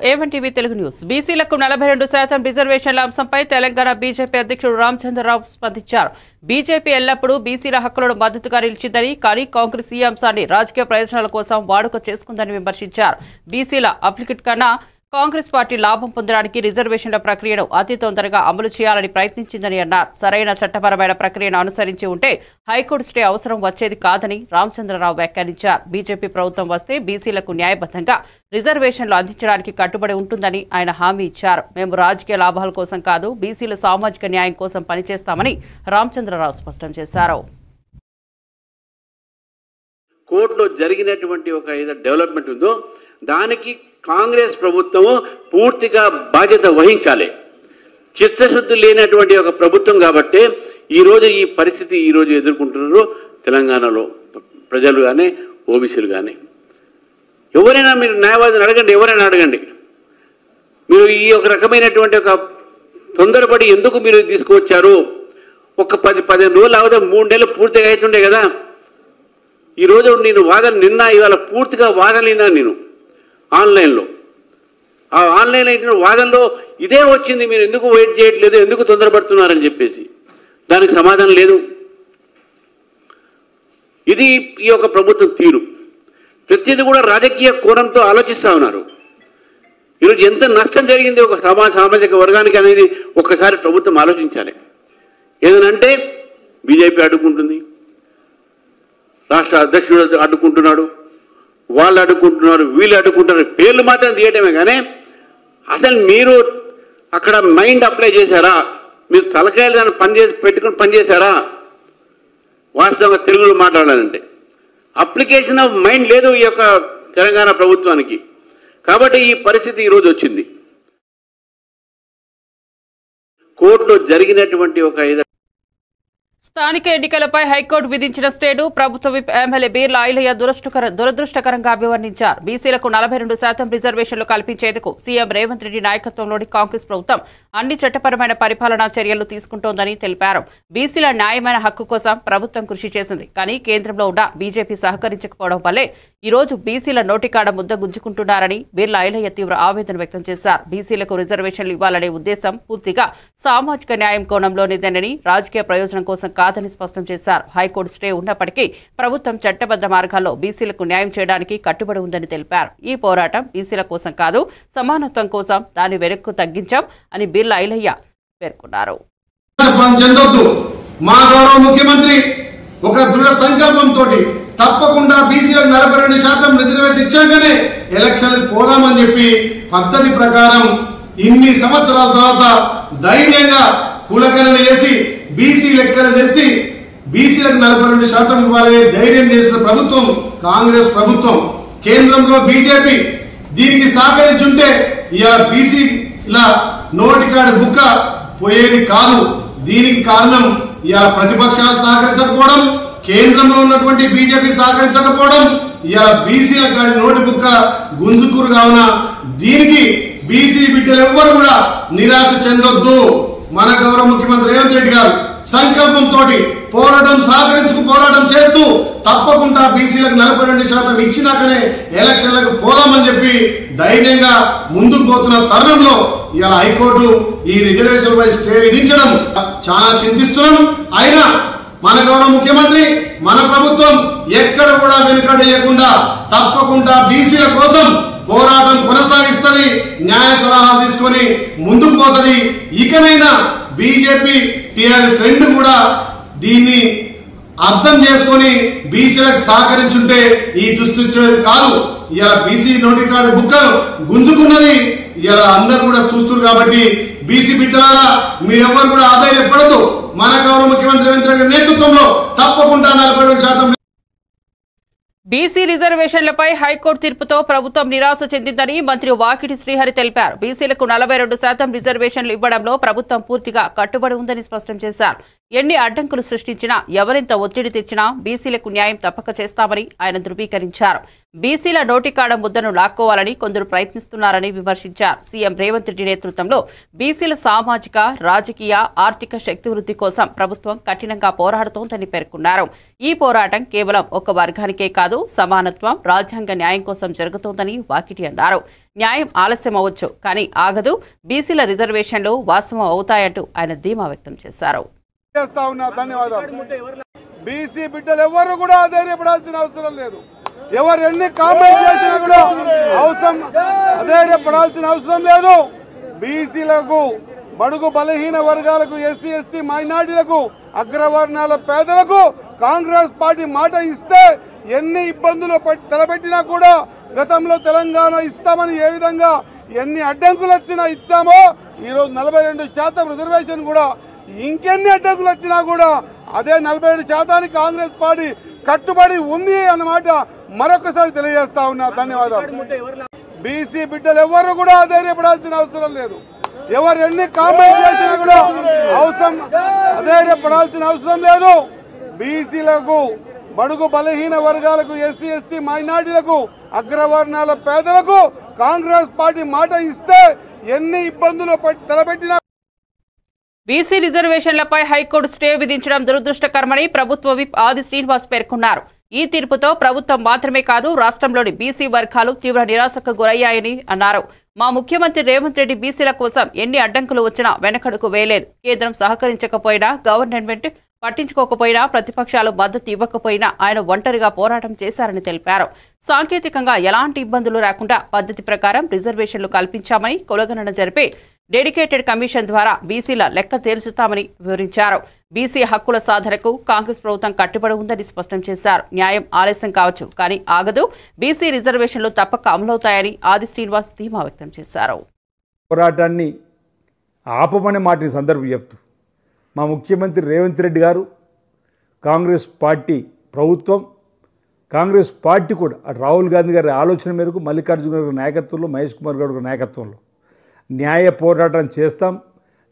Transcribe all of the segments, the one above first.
A1 TV Telugu news బీసీలకు 42% రిజర్వేషన్ల అంశంపై తెలంగాణ బీజేపీ అధ్యక్షుడు రామచంద్రరావు స్పందించారు. బీజేపీ ఎల్లప్పుడూ బీసీల హక్కులను మద్దతుగా నిలిచిందని, కానీ కాంగ్రెస్ ఈ అంశాన్ని రాజకీయ ప్రయోజనాల కోసం వాడుక చేసుకుందని విమర్శించారు. బీసీల అప్లికెట్ కన్నా కాంగ్రెస్ పార్టీ లాభం పొందడానికి రిజర్వేషన్ల ప్రక్రియను అతి తొందరగా అమలు చేయాలని ప్రయత్నించిందని అన్నారు. సరైన చట్టపరమైన ప్రక్రియను అనుసరించి ఉంటే హైకోర్టు స్టే అవసరం వచ్చేది కాదని రామచంద్రరావు వ్యాఖ్యానించారు. బీజేపీ ప్రభుత్వం వస్తే బీసీలకు న్యాయబద్ధంగా రిజర్వేషన్లు అందించడానికి కట్టుబడి ఉంటుందని ఆయన హామీ ఇచ్చారు. మేము రాజకీయ లాభాల కోసం కాదు, బీసీల సామాజిక న్యాయం కోసం పనిచేస్తామని రామచంద్రరావు స్పష్టం చేశారు. కోర్టులో జరిగినటువంటి ఒక డెవలప్మెంట్ ఉందో దానికి కాంగ్రెస్ ప్రభుత్వము పూర్తిగా బాధ్యత వహించాలి. చిత్తశుద్ధి లేనటువంటి ఒక ప్రభుత్వం కాబట్టి ఈరోజు ఈ పరిస్థితి ఈరోజు ఎదుర్కొంటున్నారు తెలంగాణలో ప్రజలు కానీ ఓబీసీలు కానీ. ఎవరైనా మీరు న్యాయవాదిని అడగండి, ఎవరైనా అడగండి, మీరు ఈ ఒక రకమైనటువంటి ఒక తొందరపడి ఎందుకు మీరు తీసుకువచ్చారు? ఒక 10-15 రోజులు అవదా 3 నెలలు పూర్తిగా అవుతుండే కదా. ఈరోజు నేను నిన్న ఇవాళ పూర్తిగా వాదనలినా నేను ఆన్లైన్లో. ఆ ఆన్లైన్ అయిన వాదనలో ఇదే వచ్చింది, మీరు ఎందుకు వెయిట్ చేయట్లేదు, ఎందుకు తొందరపడుతున్నారని చెప్పేసి. దానికి సమాధానం లేదు. ఇది ఈ యొక్క ప్రభుత్వం తీరు. ప్రతిదీ కూడా రాజకీయ కోణంతో ఆలోచిస్తూ ఉన్నారు. ఈరోజు ఎంత నష్టం జరిగింది ఒక సామాజిక వర్గానికి అనేది ఒక్కసారి ప్రభుత్వం ఆలోచించాలి. ఏదనంటే బీజేపీ అడ్డుకుంటుంది, రాష్ట్ర అధ్యక్షుడు అడ్డుకుంటున్నాడు, వాళ్ళు అడ్డుకుంటున్నారు, వీళ్ళు అడ్డుకుంటున్నారు, పేర్లు మాత్రం తీయటమే. కానీ అసలు మీరు అక్కడ మైండ్ అప్లై చేశారా? మీరు తలకాయలు దాన్ని పెట్టుకుని పనిచేశారా? వాస్తవంగా తెలుగులో మాట్లాడాలంటే అప్లికేషన్ ఆఫ్ మైండ్ లేదు ఈ యొక్క తెలంగాణ ప్రభుత్వానికి. కాబట్టి ఈ పరిస్థితి ఈరోజు వచ్చింది. కోర్టులో జరిగినటువంటి ఒక స్థానిక ఎన్నికలపై హైకోర్టు విధించిన స్టేను ప్రభుత్వ విప్ ఎమ్మెల్యే బీర్ల ఐలయ్య దురదృష్టకరంగా అభివర్ణించారు. బీసీలకు 42% రిజర్వేషన్లు కల్పించేందుకు సీఎం రేవంత్ రెడ్డి నాయకత్వంలోని కాంగ్రెస్ ప్రభుత్వం అన్ని చట్టపరమైన పరిపాలనా చర్యలు తీసుకుంటోందని తెలిపారు. బీసీల న్యాయమైన హక్కు కోసం ప్రభుత్వం కృషి చేసింది, కానీ కేంద్రంలో ఉన్న బీజేపీ సహకరించకపోవడం వల్లే ఈరోజు బీసీల నోటికాడ ముద్ద గుంజుకుంటున్నారని బీర్ల ఐలయ్య తీవ్ర ఆవేదన వ్యక్తం చేశారు. బీసీలకు రిజర్వేషన్లు ఇవ్వాలనే ఉద్దేశం పూర్తిగా సామాజిక న్యాయం కోణంలోనిదేనని, రాజకీయ ప్రయోజనం కోసం కాదని స్పష్టం చేశారు. హైకోర్టు స్టే ఉన్నప్పటికీ ప్రభుత్వం చట్టబద్ధ మార్గాల్లో బీసీలకు న్యాయం చేయడానికి కట్టుబడి ఉందని తెలిపారు. ఈ పోరాటం బీసీల కోసం కాదు, సమానత్వం కోసం, దాన్ని వెనక్కు తగ్గించాం అని బీర్ల ఐలయ్య పేర్కొన్నారు. మా గౌరవ ముఖ్యమంత్రి ఒక దృఢ సంకల్పంతో తప్పకుండా బీసీలకు 42% రిజర్వేషన్ ఇచ్చాకనే ఎలక్షన్లకు పోదామని చెప్పి పద్ధతి ప్రకారం ఇన్ని సంవత్సరాల తర్వాత ధైర్యంగా కులకరణ చేసి బీసీ లెక్కలు తెలిసి బీసీలకు 42% ఇవ్వాలని ధైర్యం చేసిన ప్రభుత్వం కాంగ్రెస్ ప్రభుత్వం. కేంద్రంలో బీజేపీ దీనికి సహకరించుంటే ఇలా బీసీల నోటికాడి బుక్క పోయేది కాదు. దీనికి కారణం ఇలా ప్రతిపక్షాలు సహకరించకపోవడం, కేంద్రంలో ఉన్నటువంటి బీజేపీ సహకరించకపోవడం, ఇలా బీసీల కాడి నోటి బుక్క గుంజుకూరు కావున దీనికి బీసీ బిడ్డలు ఎవ్వరు కూడా నిరాశ చెందొద్దు. మన గౌరవ ముఖ్యమంత్రి రేవంత్ రెడ్డి గారు సంకల్పంతో పోరాటం చేస్తూ తప్పకుండా బీసీలకు 42% ఇచ్చినాకనే ఎలక్షన్లకు పోదామని చెప్పి ధైర్యంగా ముందుకు పోతున్న తరుణంలో ఇలా హైకోర్టు ఈ రిజర్వేషన్ పై స్టే విధించడం చాలా చింతిస్తున్నాం. అయినా మన గౌరవ ముఖ్యమంత్రి మన ప్రభుత్వం ఎక్కడ కూడా వెనుకడేయకుండా తప్పకుండా బీసీల కోసం పోరాటం కొనసాగిస్తుంది, న్యాయ సలహాలు తీసుకొని ముందుకు పోతుంది. ఇకనైనా బీజేపీ టీఆర్ఎస్ రెండు కూడా దీన్ని అర్థం చేసుకొని బీసీలకు సహకరించుంటే ఈ దుస్థితి కాదు. ఇలా బీసీ నోటికాడు బుక్కలు గుంజుకున్నది ఇలా అందరు కూడా చూస్తున్నారు. కాబట్టి బీసీ బిడ్డలారా మీరెవ్వరు కూడా ఆదాయపడదు. మన గౌరవ ముఖ్యమంత్రి రేవంత్ రెడ్డి నేతృత్వంలో తప్పకుండా 42% బీసీ రిజర్వేషన్లపై హైకోర్టు తీర్పుతో ప్రభుత్వం నిరాశ చెందిందని మంత్రి వాకిటి శ్రీహరి తెలిపారు. బీసీలకు 42% రిజర్వేషన్లు ఇవ్వడంలో ప్రభుత్వం పూర్తిగా కట్టుబడి ఉందని స్పష్టం చేశారు. ఎన్ని అడ్డంకులు సృష్టించినా, ఎవరెంత ఒత్తిడి తెచ్చినా బీసీలకు న్యాయం తప్పక చేస్తామని ఆయన ధృవీకరించారు. బీసీల నోటికాడ ముద్దను లాక్కోవాలని కొందరు ప్రయత్నిస్తున్నారని విమర్శించారు. సీఎం రేవంత్ రెడ్డి నేతృత్వంలో బీసీల సామాజిక, రాజకీయ, ఆర్థిక శక్తివృద్ధి కోసం ప్రభుత్వం కఠినంగా పోరాడుతోందని పేర్కొన్నారు. ఈ పోరాటం కేవలం ఒక వర్గానికే కాదు, సమానత్వం, రాజ్యాంగ న్యాయం కోసం జరుగుతోందని వాకిటి అన్నారు. న్యాయం ఆలస్యం అవ్వచ్చు, కానీ ఆగదు. బీసీల రిజర్వేషన్లు వాస్తవం అవుతాయంటూ ఆయన ధీమా వ్యక్తం చేశారు. బీసీ బిడ్డలు ఎవరు కూడా అధైర్యపడాల్సిన అవసరం లేదు. ఎవరు ఎన్ని కామెంట్ చేసినా కూడా అధైర్యపడాల్సిన అవసరం లేదు. బీసీలకు, బడుగు బలహీన వర్గాలకు, ఎస్సీ ఎస్టీ మైనార్టీలకు, అగ్రవర్ణాల పేదలకు కాంగ్రెస్ పార్టీ మాట ఇస్తే ఎన్ని ఇబ్బందులు తలపెట్టినా కూడా గతంలో తెలంగాణ ఇస్తామని ఏ విధంగా ఎన్ని అడ్డంకులు వచ్చినా ఇచ్చామో ఈరోజు 42% రిజర్వేషన్ కూడా ఇంకెన్ని అడ్డంకులు వచ్చినా కూడా అదే 47% కాంగ్రెస్ పార్టీ కట్టుబడి ఉంది అన్నమాట మరొకసారి తెలియజేస్తా ఉన్నా. ధన్యవాదాలు. బీసీ బిడ్డలు ఎవరు కూడా అధైర్యపడాల్సిన అవసరం లేదు. ఎవరు ఎన్ని కామెంట్ చేసినా కూడా అధైర్యపడాల్సిన అవసరం లేదు. బీసీలకు, బడుగు బలహీన వర్గాలకు, ఎస్సీ ఎస్టీ మైనార్టీలకు, అగ్రవర్ణాల పేదలకు కాంగ్రెస్ పార్టీ మాట ఇస్తే ఎన్ని ఇబ్బందులు తలపెట్టినా బీసీ రిజర్వేషన్లపై హైకోర్టు స్టే విధించడం దురదృష్టకరమని ప్రభుత్వ విప్ ఆది శ్రీనివాస్ పేర్కొన్నారు. ఈ తీర్పుతో ప్రభుత్వం మాత్రమే కాదు, రాష్ట్రంలోని బీసీ వర్గాలు తీవ్ర నిరాశకు గురయ్యాయని అన్నారు. మా ముఖ్యమంత్రి రేవంత్ రెడ్డి బీసీల కోసం ఎన్ని అడ్డంకులు వచ్చినా వెనకడుకు వేయలేదు. కేంద్రం సహకరించకపోయినా, గవర్నమెంట్ పట్టించుకోకపోయినా, ప్రతిపక్షాలు మద్దతు ఇవ్వకపోయినా ఆయన ఒంటరిగా పోరాటం చేశారని తెలిపారు. సాంకేతికంగా ఎలాంటి ఇబ్బందులు రాకుండా పద్ధతి ప్రకారం రిజర్వేషన్లు కల్పించామని, కులగణన జరిపి డెడికేటెడ్ కమిషన్ ద్వారా బీసీల లెక్క తేల్చుతామని వివరించారు. బీసీ హక్కుల సాధనకు కాంగ్రెస్ ప్రభుత్వం కట్టుబడి ఉందని స్పష్టం చేశారు. న్యాయం ఆలస్యం కావచ్చు, కానీ ఆగదు. బీసీ రిజర్వేషన్లు తప్పక అమలవుతాయని ఆది శ్రీనివాస్ ధీమా వ్యక్తం చేశారు. పోరాటాన్ని ఆపమనే మాటని సందర్భం చెప్తూ మా ముఖ్యమంత్రి రేవంత్ రెడ్డి గారు, కాంగ్రెస్ పార్టీ ప్రభుత్వం, కాంగ్రెస్ పార్టీ కూడా రాహుల్ గాంధీ గారి ఆలోచన మేరకు, మల్లికార్జున గారి నాయకత్వంలో, మహేష్ కుమార్ గౌడ్ గారి నాయకత్వంలో న్యాయ పోరాటం చేస్తాం.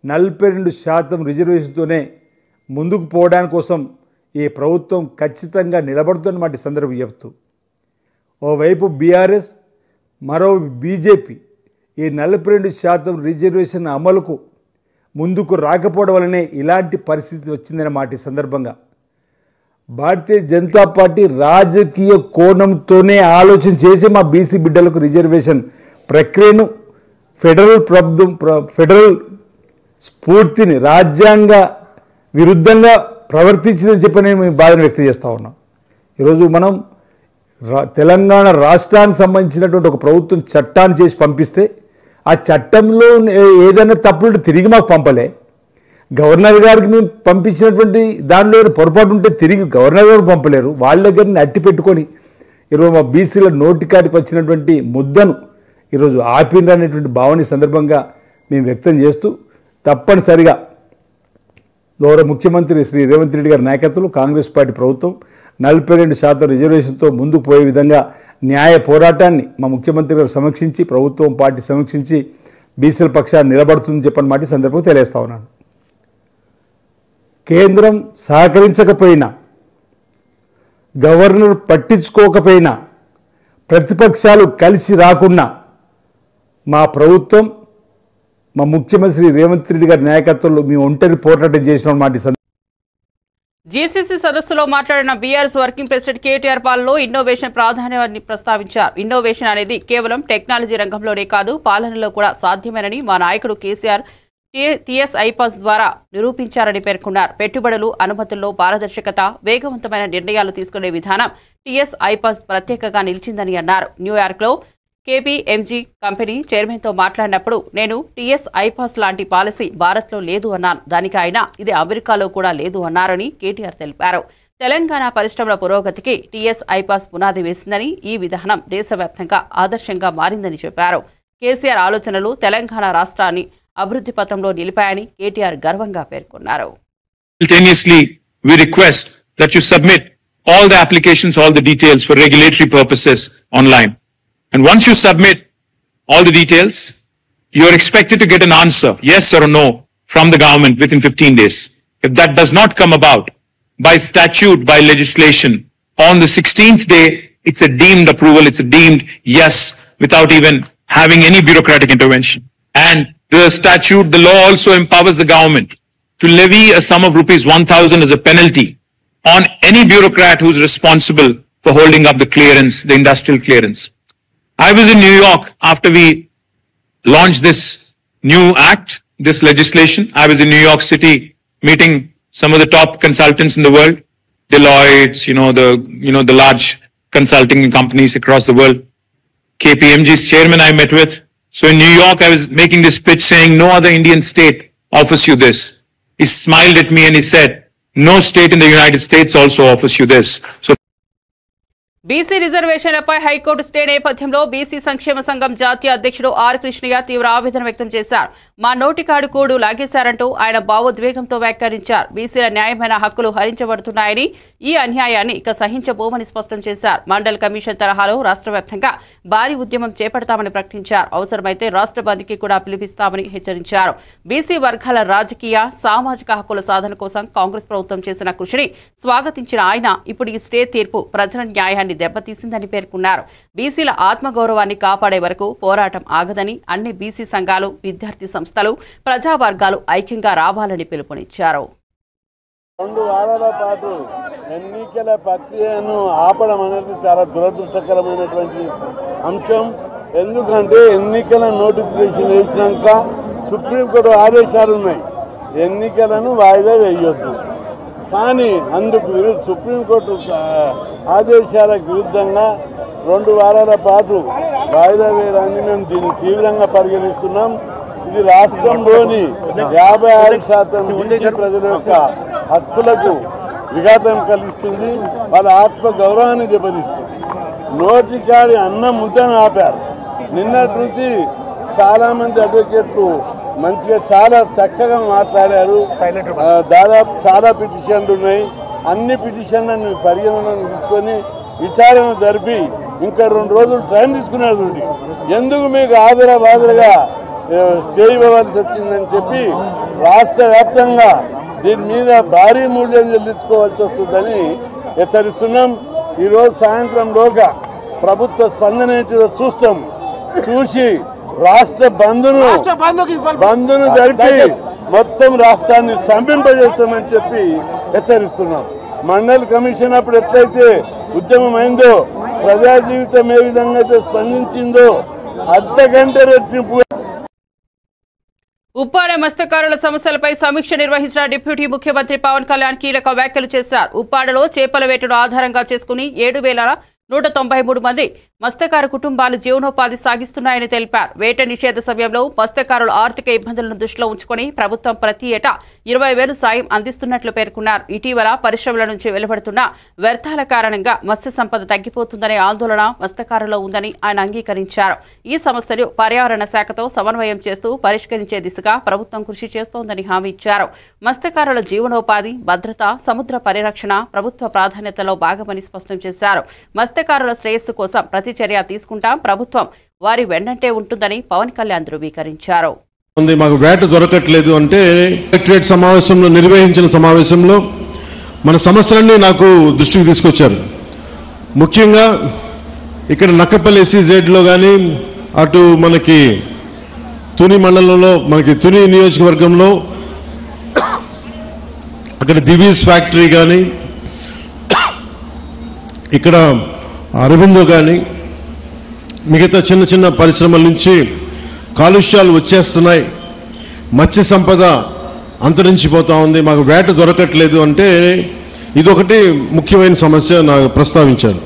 42% రిజర్వేషన్తోనే ముందుకు పోవడానికి కోసం ఈ ప్రభుత్వం ఖచ్చితంగా నిలబడుతున్నమాట సందర్భం చెప్తూ ఓవైపు బీఆర్ఎస్, మరో బీజేపీ ఈ 42% రిజర్వేషన్ అమలుకు ముందుకు రాకపోవడం వల్లనే ఇలాంటి పరిస్థితి వచ్చిందనే మాట సందర్భంగా భారతీయ జనతా పార్టీ రాజకీయ కోణంతోనే ఆలోచన చేసి మా బీసీ బిడ్డలకు రిజర్వేషన్ ప్రక్రియను ఫెడరల్ స్ఫూర్తిని రాజ్యాంగ విరుద్ధంగా ప్రవర్తించిందని చెప్పి మేము బాధను వ్యక్తం చేస్తూ ఉన్నాం. ఈరోజు మనం తెలంగాణ రాష్ట్రానికి సంబంధించినటువంటి ఒక ప్రభుత్వం చట్టాన్ని చేసి పంపిస్తే ఆ చట్టంలో ఏదైనా తప్పులు తిరిగి మాకు పంపలే. గవర్నర్ గారికి మేము పంపించినటువంటి దానిలో పొరపాటు ఉంటే తిరిగి గవర్నర్ గారు పంపలేరు. వాళ్ళ దగ్గరని అట్టి పెట్టుకొని ఈరోజు మా బీసీల నోటికాడికి వచ్చినటువంటి ముద్దను ఈరోజు ఆపిననేటువంటి భావన సందర్భంగా మేము వ్యక్తం చేస్తూ తప్పనిసరిగా గౌరవ ముఖ్యమంత్రి శ్రీ రేవంత్ రెడ్డి గారి నాయకత్వంలో కాంగ్రెస్ పార్టీ ప్రభుత్వం 42% రిజర్వేషన్తో ముందుకు పోయే విధంగా న్యాయ పోరాటాన్ని మా ముఖ్యమంత్రి గారు సమీక్షించి, ప్రభుత్వం పార్టీ సమీక్షించి బీసీల పక్షాన్ని నిలబడుతుందని చెప్పని మాట సందర్భంగా తెలియజేస్తా ఉన్నాను. కేంద్రం సహకరించకపోయినా, గవర్నర్ పట్టించుకోకపోయినా, ప్రతిపక్షాలు కలిసి రాకున్నా మా ప్రభుత్వం, మా ముఖ్యమంత్రి రేవంత్ రెడ్డి గారి నాయకత్వంలో మేము ఒంటరి పోరాటం చేసిన మాట. జీసీసీ సదస్సులో మాట్లాడిన బీఆర్ఎస్ వర్కింగ్ ప్రెసిడెంట్ కేటీఆర్ పాలనలో ఇన్నోవేషన్ ప్రాధాన్యాన్ని ప్రస్తావించారు. ఇన్నోవేషన్ అనేది కేవలం టెక్నాలజీ రంగంలోనే కాదు, పాలనలో కూడా సాధ్యమేనని మా నాయకుడు కేసీఆర్ టీఎస్ ఐపాస్ ద్వారా నిరూపించారని పేర్కొన్నారు. పెట్టుబడులు, అనుమతుల్లో పారదర్శకత, వేగవంతమైన నిర్ణయాలు తీసుకునే విధానం టీఎస్ ఐపాస్ ప్రత్యేకంగా నిలిచిందని అన్నారు. న్యూయార్క్లో కేపీఎంజీ కంపెనీ చైర్మన్తో మాట్లాడినప్పుడు నేను టీఎస్ ఐపాస్ లాంటి పాలసీ భారత్లో లేదు అన్నాను. దానికి ఆయన ఇది అమెరికాలో కూడా లేదు అన్నారని కేటీఆర్ తెలిపారు. తెలంగాణ పరిశ్రమల పురోగతికి టీఎస్ ఐపాస్ పునాది వేసిందని, ఈ విధానం దేశవ్యాప్తంగా ఆదర్శంగా మారిందని చెప్పారు. కేసీఆర్ ఆలోచనలు తెలంగాణ రాష్ట్రాన్ని అభివృద్ధి పథంలో నిలిపాయని కేటీఆర్ గర్వంగా పేర్కొన్నారు. Simultaneously, we request that you submit all the applications, all the details for regulatory purposes online. And once you submit all the details, you are expected to get an answer, yes or no, from the government within 15 days. If that does not come about by statute, by legislation, on the 16th day, it's a deemed approval, it's a deemed yes, without even having any bureaucratic intervention. And the statute, the law also empowers the government to levy a sum of rupees 1,000 as a penalty on any bureaucrat who's responsible for holding up the clearance, the industrial clearance. I was in New York after we launched this new act, this legislation. I was in New York City meeting some of the top consultants in the world, Deloitte, the large consulting companies across the world. KPMG's chairman I met with. So in New York, I was making this pitch saying no other Indian state offers you this. He smiled at me and he said, no state in the United States also offers you this. So BC రిజర్వేషన్లపై high court stay నేపథ్యంలో BC సంక్షేమ సంఘం జాతీయ అధ్యక్షుడు are Krishnaiah తీవ్ర ఆవేదన వ్యక్తం చేశారు. మా నోటికాడు కూడు లాగేశారంటూ ఆయన భావోద్వేగంతో వ్యాఖ్యానించారు. బీసీల న్యాయమైన హక్కులు హరించబడుతున్నాయని, ఈ అన్యాయాన్ని ఇక సహించబోమని స్పష్టం చేశారు. మండల్ కమిషన్ తరహాలో రాష్ట్ర వ్యాప్తంగా భారీ ఉద్యమం చేపడతామని ప్రకటించారు. అవసరమైతే రాష్ట్ర బంద్కి కూడా పిలుపిస్తామని హెచ్చరించారు. బీసీ వర్గాల రాజకీయ సామాజిక హక్కుల సాధన కోసం కాంగ్రెస్ ప్రభుత్వం చేసిన కృషిని స్వాగతించిన ఆయన ఇప్పుడు ఈ స్టే తీర్పు ప్రజల న్యాయాన్ని దెబ్బతీసిందని పేర్కొన్నారు. బీసీల ఆత్మగౌరవాన్ని కాపాడే వరకు పోరాటం ఆగదని, అన్ని బీసీ సంఘాలు, విద్యార్థి సంస్థలు, ప్రజావర్గాలు ఐక్యంగా రావాలని పిలుపునిచ్చారు. 2 వారాల పాటు ఎన్నికల ప్రక్రియను ఆపడం అనేది చాలా దురదృష్టకరమైనటువంటి అంశం. ఎందుకంటే ఎన్నికల నోటిఫికేషన్ వేసినాక సుప్రీంకోర్టు ఆదేశాలు ఉన్నాయి, ఎన్నికలను వాయిదా వేయొద్దు. కానీ అందుకు సుప్రీంకోర్టు ఆదేశాలకు విరుద్ధంగా 2 వారాల పాటు వాయిదా వేయడాన్ని మేము దీన్ని తీవ్రంగా పరిగణిస్తున్నాం. ఇది రాష్ట్రంలోని 56% ప్రజల యొక్క హక్కులకు విఘాతం కలిగిస్తుంది, వాళ్ళ ఆత్మగౌరవాన్ని దెబ్బతీస్తుంది. నోటికాడి అన్న ముద్దను ఆపారు. నిన్నటి నుంచి చాలామంది అడ్వకేట్లు మంచిగా చాలా చక్కగా మాట్లాడారు. దాదాపు చాలా పిటిషన్లు ఉన్నాయి. అన్ని పిటిషన్లను పరిగణనను తీసుకొని విచారణ జరిపి ఇంకా 2 రోజులు టైం తీసుకున్నారు. ఎందుకు మీకు ఆదరబాదరగా స్టే ఇవ్వవలసి వచ్చిందని చెప్పి రాష్ట్ర వ్యాప్తంగా దీని మీద భారీ మూల్యం చెల్లించుకోవాల్సి వస్తుందని హెచ్చరిస్తున్నాం. ఈరోజు సాయంత్రంలోగా ప్రభుత్వ స్పందన ఏంటిదో చూస్తాం. చూసి రాష్ట్ర బంధును జరిపి మొత్తం రాష్ట్రాన్ని స్తంభింపజేస్తామని చెప్పి హెచ్చరిస్తున్నాం. మండల్ కమిషన్ అప్పుడు ఎట్లయితే ఉద్యమం అయిందో, ప్రజా జీవితం ఏ విధంగా అయితే స్పందించిందో అంతకంటే రెట్టింపు. ఉప్పాడ మత్స్యకారుల సమస్యలపై సమీక్ష నిర్వహించిన డిప్యూటీ ముఖ్యమంత్రి పవన్ కళ్యాణ్ కీలక వ్యాఖ్యలు చేశారు. ఉప్పాడలో చేపల వేటను ఆధారంగా చేసుకుని 7,193 మంది మత్స్యకారు కుటుంబాలు జీవనోపాధి సాగిస్తున్నాయని తెలిపారు. వేట నిషేధ సమయంలో మత్స్యకారుల ఆర్థిక ఇబ్బందులను దృష్టిలో ఉంచుకుని ప్రభుత్వం ప్రతి ఏటా 20,000 సాయం అందిస్తున్నట్లు పేర్కొన్నారు. ఇటీవల పరిశ్రమల నుంచి వెలువడుతున్న వ్యర్థాల కారణంగా మత్స్య సంపద తగ్గిపోతుందనే ఆందోళన మత్స్యకారుల్లో ఉందని ఆయన అంగీకరించారు. ఈ సమస్యలు పర్యావరణ శాఖతో సమన్వయం చేస్తూ పరిష్కరించే దిశగా ప్రభుత్వం కృషి చేస్తోందని హామీ ఇచ్చారు. మత్స్యకారుల జీవనోపాధి, భద్రత, సముద్ర పరిరక్షణ ప్రభుత్వ ప్రాధాన్యతలో భాగమని స్పష్టం చేశారు. మత్స్యకారుల శ్రేయస్సు కోసం ప్రతి చర్య తీసుకుంటాం, ప్రభుత్వం వారి వెన్నంటే ఉంటుందని పవన్ కళ్యాణ్ ధృవీకరించారు. మాకు వేట దొరకట్లేదు అంటే కలెక్టరేట్ సమావేశంలో నిర్వహించిన సమావేశంలో మన సమస్యలన్నీ నాకు దృష్టికి తీసుకొచ్చారు. ముఖ్యంగా ఇక్కడ నక్కపల్లి SEZ కానీ అటు మనకి తుని మండలంలో మనకి తుని నియోజకవర్గంలో అక్కడ దివీస్ ఫ్యాక్టరీ కానీ ఇక్కడ అరవిందో కానీ మిగతా చిన్న చిన్న పరిశ్రమల నుంచి కాలుష్యాలు వచ్చేస్తున్నాయి, మత్స్య సంపద అంతరించిపోతా ఉంది, మాకు వేట దొరకట్లేదు అంటే ఇదొకటి ముఖ్యమైన సమస్య నాకు ప్రస్తావించారు.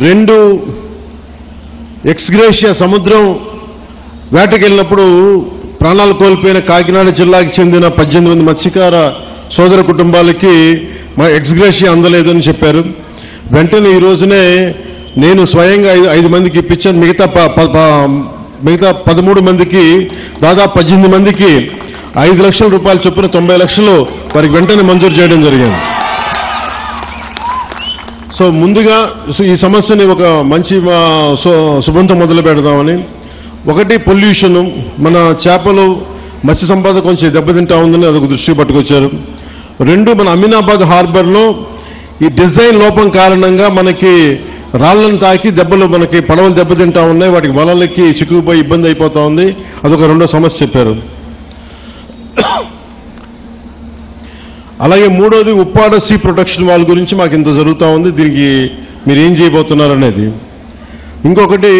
2 ఎక్స్గ్రేషియా సముద్రం వేటకెళ్ళినప్పుడు ప్రాణాలు కోల్పోయిన కాకినాడ జిల్లాకి చెందిన 18 మంది మత్స్యకార సోదర కుటుంబాలకి మా ఎక్స్గ్రేషియా అందలేదు అని చెప్పారు. వెంటనే ఈ రోజునే నేను స్వయంగా 5 మందికి ఇప్పించాను. మిగతా 13 మందికి దాదాపు 18 మందికి 5 లక్షల రూపాయలు చొప్పున 90 లక్షలు వారికి వెంటనే మంజూరు చేయడం జరిగింది. సో ముందుగా ఈ సమస్యని ఒక మంచి శుభంతో మొదలు పెడదామని, ఒకటి పొల్యూషన్, మన చేపలు మత్స్య సంపద కొంచెం దెబ్బతింటా ఉందని అదొక దృష్టి పట్టుకొచ్చారు. 2 మన అమీనాబాద్ హార్బర్లో ఈ డిజైన్ లోపం కారణంగా మనకి రాళ్లను తాకి దెబ్బలు మనకి పడవలు దెబ్బతింటా ఉన్నాయి, వాటికి వలలకి చిక్కుకుపోయి ఇబ్బంది అయిపోతా ఉంది, అదొక 2వ సమస్య చెప్పారు. అలాగే 3వది ఉప్పాడ సీ ప్రొటెక్షన్ వాల్ గురించి మాకు ఇంత జరుగుతూ ఉంది, దీనికి మీరు ఏం చేయబోతున్నారు అనేది. ఇంకొకటి,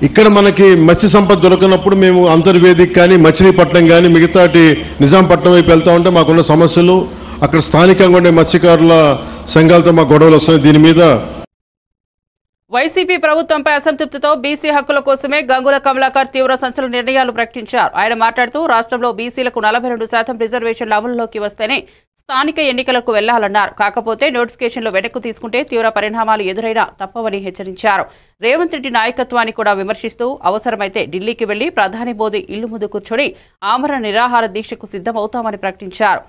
ఇక్కడ మనకి మత్స్య సంపద దొరకనప్పుడు మేము అంతర్వేదిక కానీ మచిలీపట్నం కానీ మిగతాటి నిజాంపట్నం వైపు వెళ్తా ఉంటే మాకున్న సమస్యలు, అక్కడ స్థానికంగా ఉండే మత్స్యకారుల సంఘాలతో మా గొడవలు వస్తున్నాయి. దీని మీద వైసీపీ ప్రభుత్వంపై అసంతృప్తితో బీసీ హక్కుల కోసమే గంగుల కమలాకర్ తీవ్ర సంచలన నిర్ణయాలు ప్రకటించారు. ఆయన మాట్లాడుతూ రాష్ట్రంలో బీసీలకు 42% రిజర్వేషన్లు అమలులోకి వస్తేనే స్థానిక ఎన్నికలకు వెళ్లాలన్నారు. కాకపోతే నోటిఫికేషన్లు వెనక్కు తీసుకుంటే తీవ్ర పరిణామాలు ఎదురైనా తప్పవని హెచ్చరించారు. రేవంత్ రెడ్డి నాయకత్వాన్ని కూడా విమర్శిస్తూ అవసరమైతే ఢిల్లీకి వెళ్లి ప్రధాని మోదీ ఇల్లు ముందు కూర్చొని ఆమరణ నిరాహార దీక్షకు సిద్ధమవుతామని ప్రకటించారు.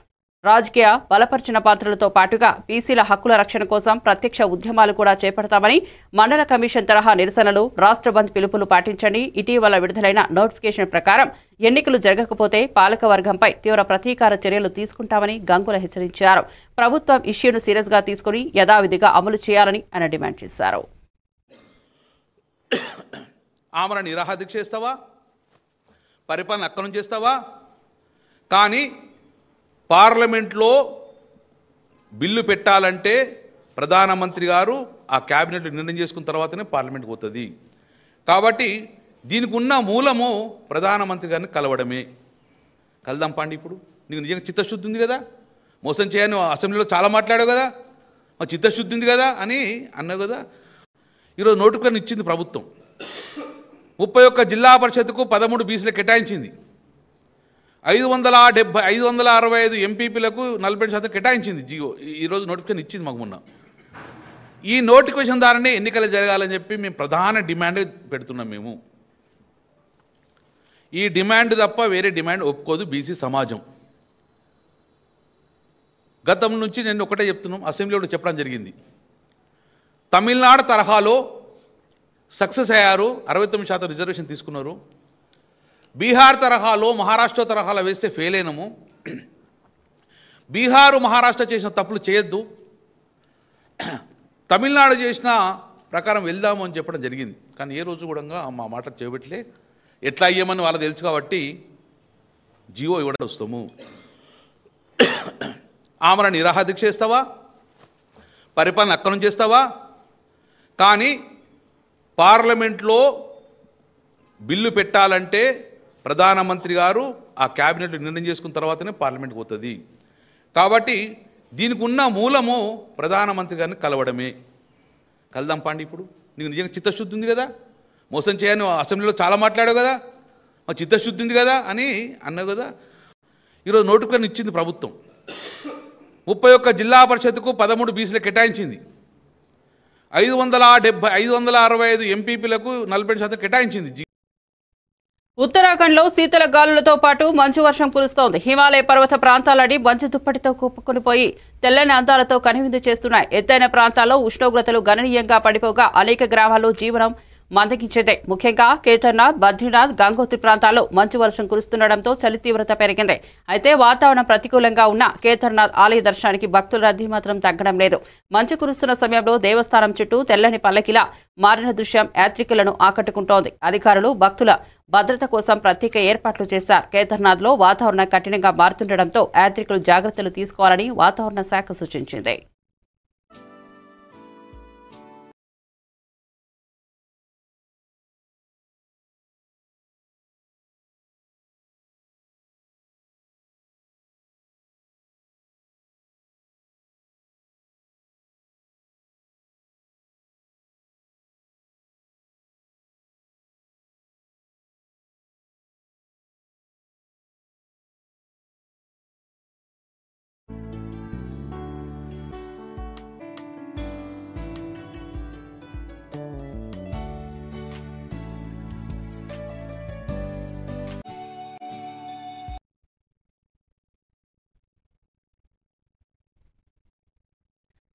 రాజకీయ బలపరిచిన పాత్రలతో పాటుగా బీసీల హక్కుల రక్షణ కోసం ప్రత్యక్ష ఉద్యమాలు కూడా చేపడతామని, మండల కమిషన్ తరహా నిరసనలు, రాష్ట్ర బంద్ పిలుపులు పాటించండి. ఇటీవల విడుదలైన నోటిఫికేషన్ ప్రకారం ఎన్నికలు జరగకపోతే పాలకవర్గంపై తీవ్ర ప్రతీకార చర్యలు తీసుకుంటామని గంగుల హెచ్చరించారు. ప్రభుత్వం ఇష్యూను సీరియస్ గా తీసుకుని యథావిధిగా అమలు చేయాలని ఆయన డిమాండ్ చేశారు. ఆమరణ నిరాహార దీక్ష చేస్తావా, పరిపాలన అక్కడి చేస్తావా, కానీ పార్లమెంట్లో బిల్లు పెట్టాలంటే ప్రధానమంత్రి గారు ఆ క్యాబినెట్లో నిర్ణయం చేసుకున్న తర్వాతనే పార్లమెంట్కి పోతుంది. కాబట్టి దీనికి ఉన్న మూలము ప్రధానమంత్రి గారిని కలవడమే. కలదాం పాండి. ఇప్పుడు నీకు నిజంగా చిత్తశుద్ధి ఉంది కదా, మోసం చేయని అసెంబ్లీలో చాలా మాట్లాడావు కదా, మా చిత్తశుద్ధి ఉంది కదా అని అన్నావు కదా. ఈరోజు నోటిఫికేషన్ ఇచ్చింది ప్రభుత్వం. 31 జిల్లా పరిషత్కు 13 బీసీలకు కేటాయించింది. 565 ఎంపీపీలకు 40% కేటాయించింది జియో. ఈరోజు నోటిఫికేషన్ ఇచ్చింది మాకు మొన్న. ఈ నోటిఫికేషన్ ద్వారానే ఎన్నికలు జరగాలని చెప్పి మేము ప్రధాన డిమాండ్ పెడుతున్నాం. మేము ఈ డిమాండ్ తప్ప వేరే డిమాండ్ ఒప్పుకోదు బీసీ సమాజం. గతం నుంచి నేను ఒకటే చెప్తున్నాం, అసెంబ్లీలో చెప్పడం జరిగింది. తమిళనాడు తరహాలో సక్సెస్ అయ్యారు, 69% రిజర్వేషన్ తీసుకున్నారు. బీహార్ తరహాలో, మహారాష్ట్ర తరహాలో వేస్తే ఫెయిల్ అయినాము. బీహారు మహారాష్ట్ర చేసిన తప్పులు చేయొద్దు, తమిళనాడు చేసిన ప్రకారం వెళ్దాము అని చెప్పడం జరిగింది. కానీ ఏ రోజు కూడా మా మాట చేయబట్లే. ఎట్లా అయ్యామని వాళ్ళకి తెలుసు కాబట్టి జియో ఇవ్వడం వస్తాము. ఆమరణ నిరాహార దీక్ష చేస్తావా, పరిపాలన అక్కడి చేస్తావా, కానీ పార్లమెంట్లో బిల్లు పెట్టాలంటే ప్రధానమంత్రి గారు ఆ క్యాబినెట్లో నిర్ణయం చేసుకున్న తర్వాతనే పార్లమెంట్కి పోతుంది. కాబట్టి దీనికి ఉన్న మూలము ప్రధానమంత్రి గారిని కలవడమే. కలదాం పాండి. ఇప్పుడు నీకు నిజంగా చిత్తశుద్ధి ఉంది కదా, మోసం చేయని అసెంబ్లీలో చాలా మాట్లాడావు కదా, మా చిత్తశుద్ధి ఉంది కదా అని అన్నావు కదా. ఈరోజు నోటిఫికేషన్ ఇచ్చింది ప్రభుత్వం. 31 జిల్లా పరిషత్కు 13 బీసీలకు కేటాయించింది. 565 ఎంపీపీలకు 40% కేటాయించింది. ఉత్తరాఖండ్లో శీతల గాలులతో పాటు మంచు వర్షం కురుస్తోంది. హిమాలయ పర్వత ప్రాంతాలన్నీ మంచు దుప్పటితో కుప్పుకొనిపోయి తెల్లని అందాలతో కనువిందు చేస్తున్నాయి. ఎత్తైన ప్రాంతాల్లో ఉష్ణోగ్రతలు గణనీయంగా పడిపోగా అనేక గ్రామాల్లో జీవనం మందగించింది. ముఖ్యంగా కేదార్నాథ్, బద్రీనాథ్, గంగోత్రి ప్రాంతాల్లో మంచు వర్షం కురుస్తుండటంతో చలి తీవ్రత పెరిగింది. అయితే వాతావరణం ప్రతికూలంగా ఉన్న కేదార్నాథ్ ఆలయ దర్శనానికి భక్తుల రద్దీ మాత్రం తగ్గడం లేదు. మంచు కురుస్తున్న సమయంలో దేవస్థానం చుట్టూ తెల్లని పల్లకిలా మారిన దృశ్యం యాత్రికులను ఆకట్టుకుంటోంది. అధికారులు భక్తుల భద్రత కోసం ప్రత్యేక ఏర్పాట్లు చేశారు. కేదార్నాథ్లో వాతావరణం కఠినంగా మారుతుండటంతో యాత్రికులు జాగ్రత్తలు తీసుకోవాలని వాతావరణ శాఖ సూచించింది.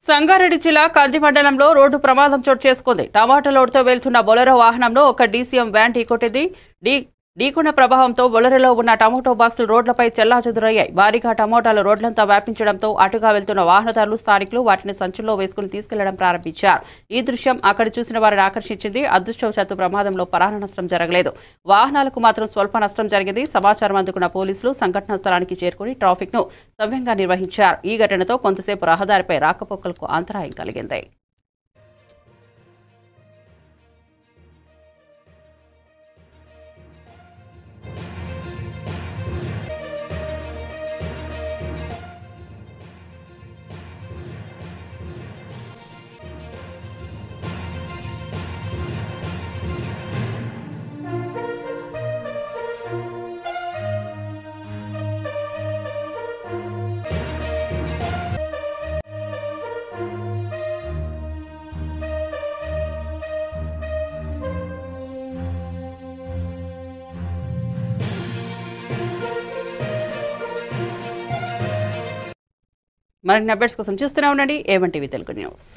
సంగారెడ్డి జిల్లా కంది మండలంలో రోడ్డు ప్రమాదం చోటు చేసుకుంది. టమాటా లోడ్తో వెళ్తున్న బొలెరో వాహనంలో ఒక డీసీఎం వ్యాన్ ఢీకొట్టింది. ఢీకొన్న ప్రభావంతో బొలెరోలో ఉన్న టమోటో బాక్సులు రోడ్లపై చెల్లాచెదురయ్యాయి. భారీగా టమోటాలు రోడ్లంతా వ్యాపించడంతో అటుగా వెళ్తున్న వాహనదారులు, స్థానికులు వాటిని సంచుల్లో వేసుకుని తీసుకెళ్లడం ప్రారంభించారు. ఈ దృశ్యం అక్కడ చూసిన వారిని ఆకర్షించింది. అదృష్టవశాత్తు ప్రమాదంలో ప్రాణ నష్టం జరగలేదు. వాహనాలకు మాత్రం స్వల్ప నష్టం జరిగింది. సమాచారం అందుకున్న పోలీసులు సంఘటనా స్థలానికి చేరుకుని ట్రాఫిక్ ను సవ్యంగా నిర్వహించారు. ఈ ఘటనతో కొంతసేపు రహదారిపై రాకపోకలకు అంతరాయం కలిగింది. మరిన్ని అప్డేట్స్ కోసం చూస్తూనే ఉండండి A1 TV తెలుగు న్యూస్.